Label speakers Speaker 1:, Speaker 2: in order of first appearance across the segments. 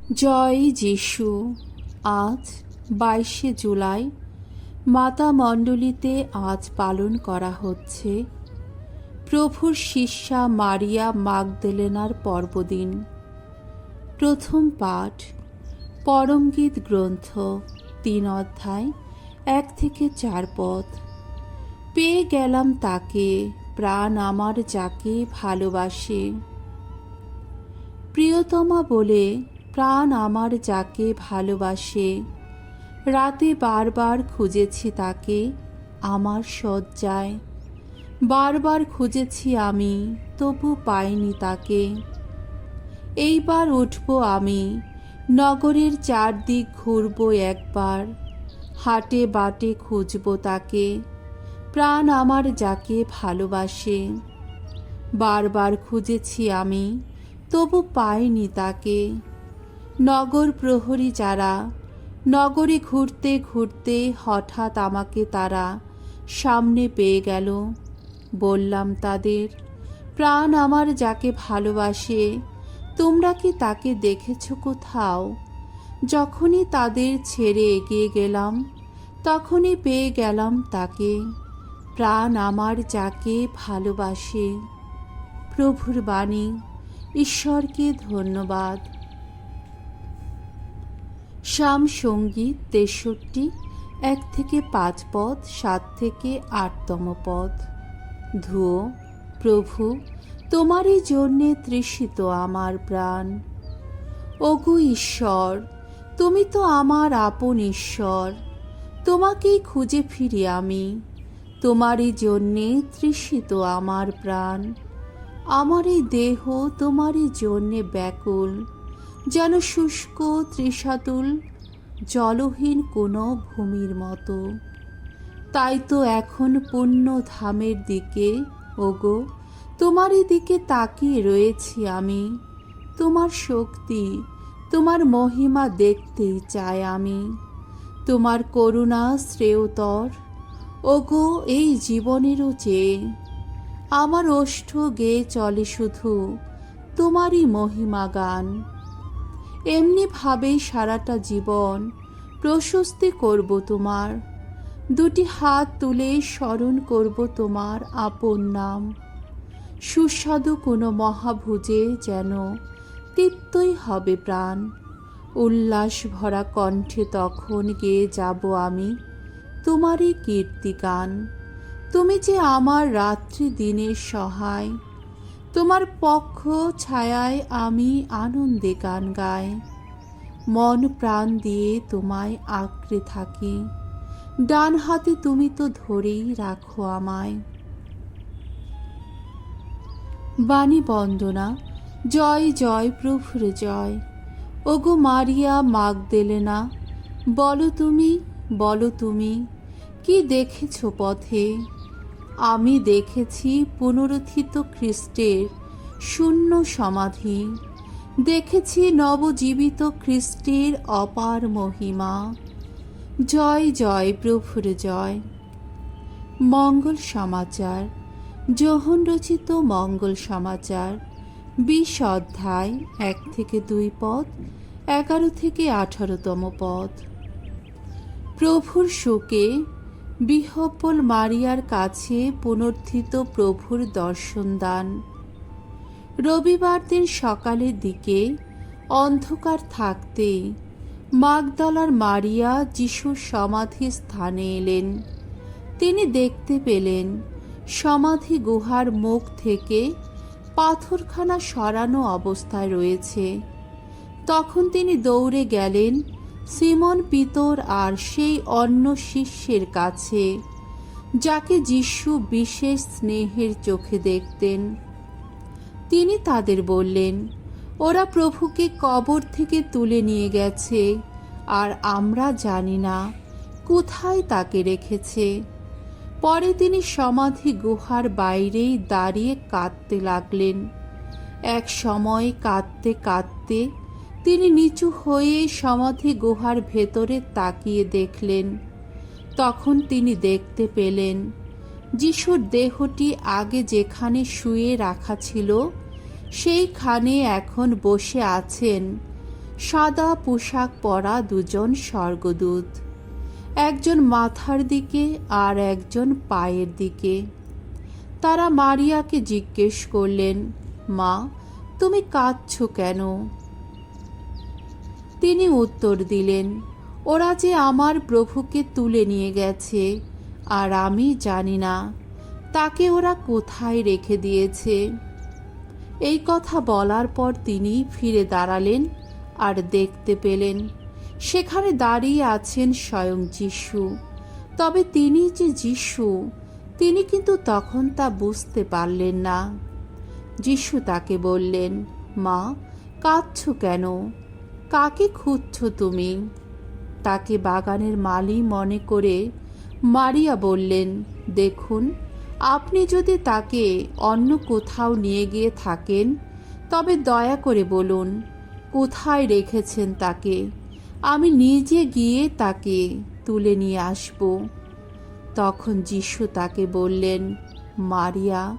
Speaker 1: জয় যিশু। আজ 22শে জুলাই মাতা মণ্ডলীতে আজ পালন করা হচ্ছে প্রভুর শিষ্যা মারিয়া মাগদলেনার পর্বদিন। প্রথম পাঠ পরমগীত গ্রন্থ 3 অধ্যায় 1 থেকে 4 পদ। পেয়ে গেলাম তাকে, প্রাণ আমার যাকে ভালোবাসে। প্রিয়তমা বলে প্রাণ আমার যাকে ভালোবাসে, রাতে বারবার খুঁজেছি তাকে আমার শয্যায়। বারবার খুঁজেছি আমি, তবু পাইনি তাকে। এইবার উঠব আমি, নগরের চারদিক ঘুরব একবার, হাটে বাটে খুঁজব তাকে, প্রাণ আমার যাকে ভালোবাসে। বারবার খুঁজেছি আমি, তবু পাইনি তাকে। নগর প্রহরী যারা, নগরে ঘুরতে ঘুরতে হঠাৎ আমাকে তারা সামনে পেয়ে গেল। বললাম তাদের, প্রাণ আমার যাকে ভালোবাসে, তোমরা কি তাকে দেখেছ কোথাও? যখনই তাদের ছেড়ে এগিয়ে গেলাম, তখনই পেয়ে গেলাম তাকে, প্রাণ আমার যাকে ভালোবাসে। প্রভুর বাণী। ঈশ্বরকে ধন্যবাদ। শাম সঙ্গীত 63 1 থেকে 5 পদ, 7 থেকে 8তম পদ। ধুয়ো। প্রভু, তোমারই জন্যে তৃষিত আমার প্রাণ। ওগো ঈশ্বর, তুমি তো আমার আপন ঈশ্বর, তোমাকেই খুঁজে ফিরি আমি। তোমারই জন্যে তৃষিত আমার প্রাণ। আমার এই দেহ তোমারই জন্যে ব্যাকুল, যেন শুষ্ক তৃষাতুল জলহীন কোনো ভূমির মতো। তাই তো এখন পুণ্য ধামের দিকে, ওগো তোমারই দিকে তাকিয়ে রয়েছি আমি। তোমার শক্তি, তোমার মহিমা দেখতেই চাই আমি। তোমার করুণা শ্রেয়তর, ওগো এই জীবনেরও চেয়ে। আমার ওষ্ঠ গেয়ে চলে শুধু তোমারই মহিমা গান। এমনি ভাবেই সারাটা জীবন প্রশস্তি করব তোমার। দুটি হাত তুলে স্মরণ করব তোমার আপন নাম। সুস্বাদু কোনো মহাভুজে যেন তৃপ্তই হবে প্রাণ। উল্লাস ভরা কণ্ঠে তখন গেয়ে যাব আমি তোমারই কীর্তিগান। তুমি যে আমার রাত্রি দিনের সহায়, তোমার পক্ষ ছায়ায় আমি আনন্দে গান গাই। মন প্রাণ দিয়ে তোমায় আঁকড়ে থাকি, ডান হাতে তুমি তো ধরেই রাখো আমায়। বাণী বন্দনা। জয় জয় প্রভুর জয়। ওগো মারিয়া মাগদলেনা, বলো তুমি কি দেখেছ পথে? আমি দেখেছি পুনরুত্থিত খ্রিস্টের শূন্য সমাধি, দেখেছি নবজীবিত খ্রিস্টের অপার মহিমা। জয় জয় প্রভুর জয়। মঙ্গল সমাচার। যোহন রচিত মঙ্গল সমাচার 20 অধ্যায় 1 থেকে 2 পদ, 11 থেকে 18তম পদ। প্রভুর শোকে বিহ্বল মারিয়ার কাছে পুনরুত্থিত প্রভুর দর্শন দান। রবিবার দিন সকালের দিকে অন্ধকার থাকতে মাগদলার মারিয়া যিশুর সমাধির স্থানে এলেন। তিনি দেখতে পেলেন সমাধি গুহার মুখ থেকে পাথরখানা সরানো অবস্থায় রয়েছে। তখন তিনি দৌড়ে গেলেন সিমন পিতর আর সেই অন্য শিষ্যের কাছে, যাকে যিশু বিশেষ স্নেহের চোখে দেখতেন। তিনি তাদের বললেন, ওরা প্রভুকে কবর থেকে তুলে নিয়ে গেছে, আর আমরা জানি না কোথায় তাকে রেখেছে। পরে তিনি সমাধি গুহার বাইরেই দাঁড়িয়ে কাঁদতে লাগলেন। এক সময় কাঁদতে কাঁদতে তিনি নিচু হয়ে সমাধি গুহার ভেতরে তাকিয়ে দেখলেন। তখন তিনি দেখতে পেলেন যিশুর দেহটি আগে যেখানে শুয়ে রাখা ছিল, সেইখানে এখন বসে আছেন সাদা পোশাক পরা দুজন স্বর্গদূত, একজন মাথার দিকে আর একজন পায়ের দিকে। তারা মারিয়াকে জিজ্ঞেস করলেন, মা, তুমি কাঁদছো কেন? তিনি উত্তর দিলেন, ওরা যে আমার প্রভুকে তুলে নিয়ে গেছে, আর আমি জানি না তাকে ওরা কোথায় রেখে দিয়েছে। এই কথা বলার পর তিনি ফিরে দাঁড়ালেন আর দেখতে পেলেন সেখানে দাঁড়িয়ে আছেন স্বয়ং যিশু। তবে তিনি যে যিশু, তিনি কিন্তু তখন তা বুঝতে পারলেন না। যিশু তাকে বললেন, মা, কাঁদছো কেন? কাকে খুঁজছো তুমি? তাকে বাগানের মালি মনে করে মারিয়া বললেন, দেখুন, আপনি যদি তাকে অন্য কোথাও নিয়ে গিয়ে থাকেন, তবে দয়া করে বলুন কোথায় রেখেছেন তাকে। আমি নিজে গিয়ে তাকে তুলে নিয়ে আসব। তখন যিশু তাকে বললেন, মারিয়া।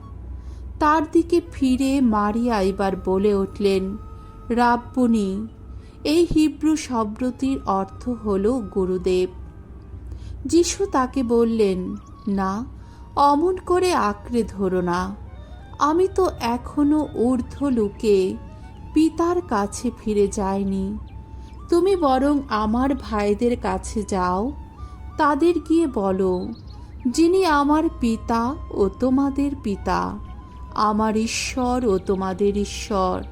Speaker 1: তার দিকে ফিরে মারিয়া এবার বলে উঠলেন, রাব্বুনি। এই হিব্রু শব্দটির অর্থ হল গুরুদেব। যিশু তাকে বললেন, না, অমন করে আঁকড়ে ধরো না। আমি তো এখনো ঊর্ধ্বলোকে পিতার কাছে ফিরে যাইনি। তুমি বরং আমার ভাইদের কাছে যাও, তাদের গিয়ে বলো, যিনি আমার পিতা ও তোমাদের পিতা, আমার ঈশ্বর ও তোমাদের ঈশ্বর,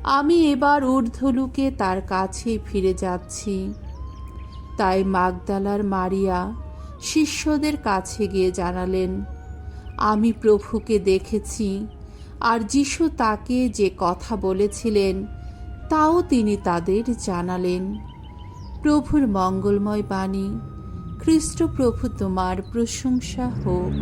Speaker 1: আমি এবার ঊর্ধ্বলোকে তার কাছে ফিরে যাচ্ছি। তাই মাগদালার মারিয়া শিষ্যদের কাছে গিয়ে জানালেন, আমি প্রভুকে দেখেছি, আর যিশু তাকে যে কথা বলেছিলেন তাও তিনি তাদের জানালেন। প্রভুর মঙ্গলময় বাণী। খ্রিস্ট প্রভু তোমার প্রশংসা হোক।